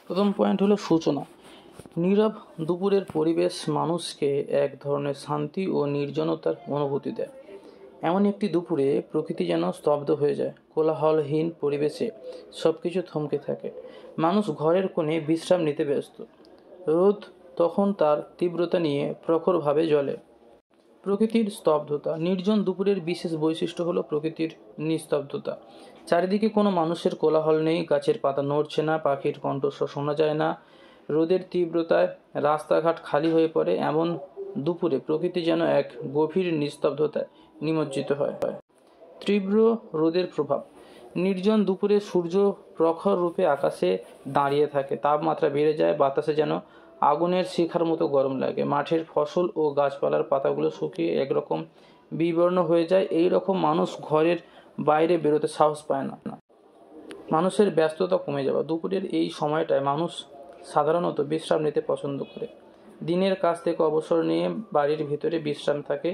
প্রথম পয়েন্ট হলো সূচনা। নীরব দুপুরের পরিবেশ মানুষকে এক ধরনের শান্তি ও নির্জনতার অনুভূতি দেয়। এমন একটি দুপুরে প্রকৃতি যেন স্তব্ধ হয়ে যায়, কোলাহলহীন পরিবেশে সব কিছু থমকে থাকে। মানুষ ঘরের কোণে বিশ্রাম নিতে ব্যস্ত। রোদ তখন তার তীব্রতা নিয়ে প্রখরভাবে জ্বলে। প্রকৃতির স্তব্ধতা। নির্জন দুপুরের বিশেষ বৈশিষ্ট্য হলো প্রকৃতির নিস্তব্ধতা। চারিদিকে কোনো মানুষের কোলাহল নেই, গাছের পাতা নড়ছে না, পাখির কণ্ঠস্বর শোনা যায় না। রোদের তীব্রতায় রাস্তাঘাট খালি হয়ে পড়ে। এমন দুপুরে প্রকৃতি যেন এক গভীর নিস্তব্ধতায় নিমজ্জিত হয়। তীব্র রোদের প্রভাব। নির্জন দুপুরে সূর্য প্রখর রূপে আকাশে দাঁড়িয়ে থাকে। তাপমাত্রা বেড়ে যায়, বাতাসে যেন আগুনের শিখার মতো গরম লাগে। মাঠের ফসল ও গাছপালার পাতাগুলো শুকিয়ে একরকম বিবর্ণ হয়ে যায়। এই রকম মানুষ ঘরের বাইরে বেরোতে সাহস পায় না। মানুষের ব্যস্ততা কমে যাওয়া। দুপুরের এই সময়টায় মানুষ সাধারণত বিশ্রাম নিতে পছন্দ করে। দিনের কাজ থেকে অবসর নিয়ে বাড়ির ভিতরে বিশ্রাম থাকে।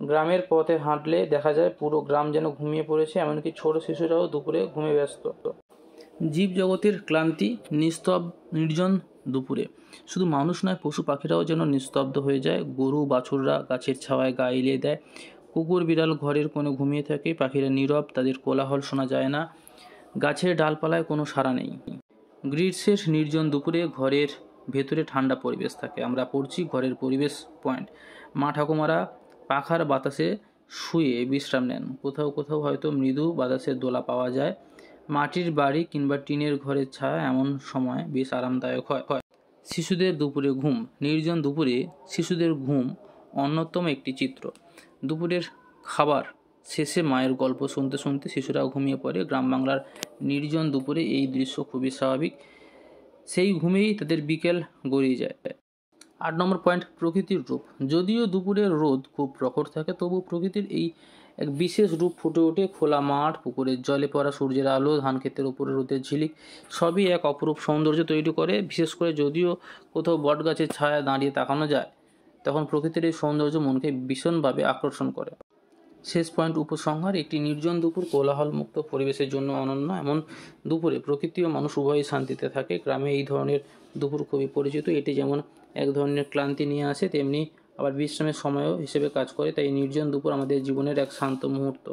গ্রামের পথে হাঁটলে দেখা যায় পুরো গ্রাম যেন ঘুমিয়ে পড়েছে, এমনকি ছোট শিশুরাও দুপুরে ঘুমে ব্যস্ত। জীবজগতের ক্লান্তি। নির্জন দুপুরে শুধু মানুষ নয়, পশু পাখিরাও যেন নিস্তব্ধ হয়ে যায়। গরু বাছুররা গাছের ছাওয়ায় গা এলিয়ে দেয়। কুকুর বিড়াল ঘরের কোণে ঘুমিয়ে থাকে। পাখিরা নীরব, তাদের কোলাহল শোনা যায় না। গাছের ডালপালায় কোনো সাড়া নেই। গ্রীষ্মের নির্জন দুপুরে ঘরের ভেতরে ঠান্ডা পরিবেশ থাকে। আমরা পড়ছি ঘরের পরিবেশ পয়েন্ট। মা ঠাকুমারা পাখার বাতাসে শুয়ে বিশ্রাম নেন। কোথাও কোথাও হয়তো মৃদু বাতাসের দোলা পাওয়া যায়। মাটির বাড়ি কিংবা টিনের ঘরের ছায়া এমন সময় বেশ আরামদায়ক হয়। শিশুদের দুপুরে ঘুম। নির্জন দুপুরে শিশুদের ঘুম অন্যতম একটি চিত্র। দুপুরের খাবার শেষে মায়ের গল্প শুনতে শুনতে শিশুরা ঘুমিয়ে পড়ে। গ্রাম বাংলার নির্জন দুপুরে এই দৃশ্য খুবই স্বাভাবিক। সেই ঘুমেই তাদের বিকেল গড়িয়ে যায়। 8 নম্বর পয়েন্ট, প্রকৃতির রূপ। যদিও দুপুরের রোদ খুব প্রখর থাকে, তবু প্রকৃতির এই এক বিশেষ রূপ ফুটে ওঠে। খোলা মাঠ, পুকুরের জলে পড়া সূর্যের আলো, ধান ক্ষেতের উপরে রোদের ঝিলিক, সবই এক অপরূপ সৌন্দর্য তৈরি করে। বিশেষ করে যদিও কোথাও বট গাছের ছায়া দাঁড়িয়ে তাকানো যায়, তখন প্রকৃতির এই সৌন্দর্য মনকে ভীষণভাবে আকর্ষণ করে। শেষ পয়েন্ট, উপসংহার। একটি নির্জন দুপুর কোলাহলমুক্ত পরিবেশের জন্য অনন্য। এমন দুপুরে প্রকৃতি ও মানুষ উভয়ই শান্তিতে থাকে। গ্রামে এই ধরনের দুপুর খুবই পরিচিত। এটি যেমন এক ধরনের ক্লান্তি নিয়ে আসে, তেমনি আবার বিশ্রামের সময়ও হিসেবে কাজ করে। তাই নির্জন দুপুর আমাদের জীবনের এক শান্ত মুহূর্ত।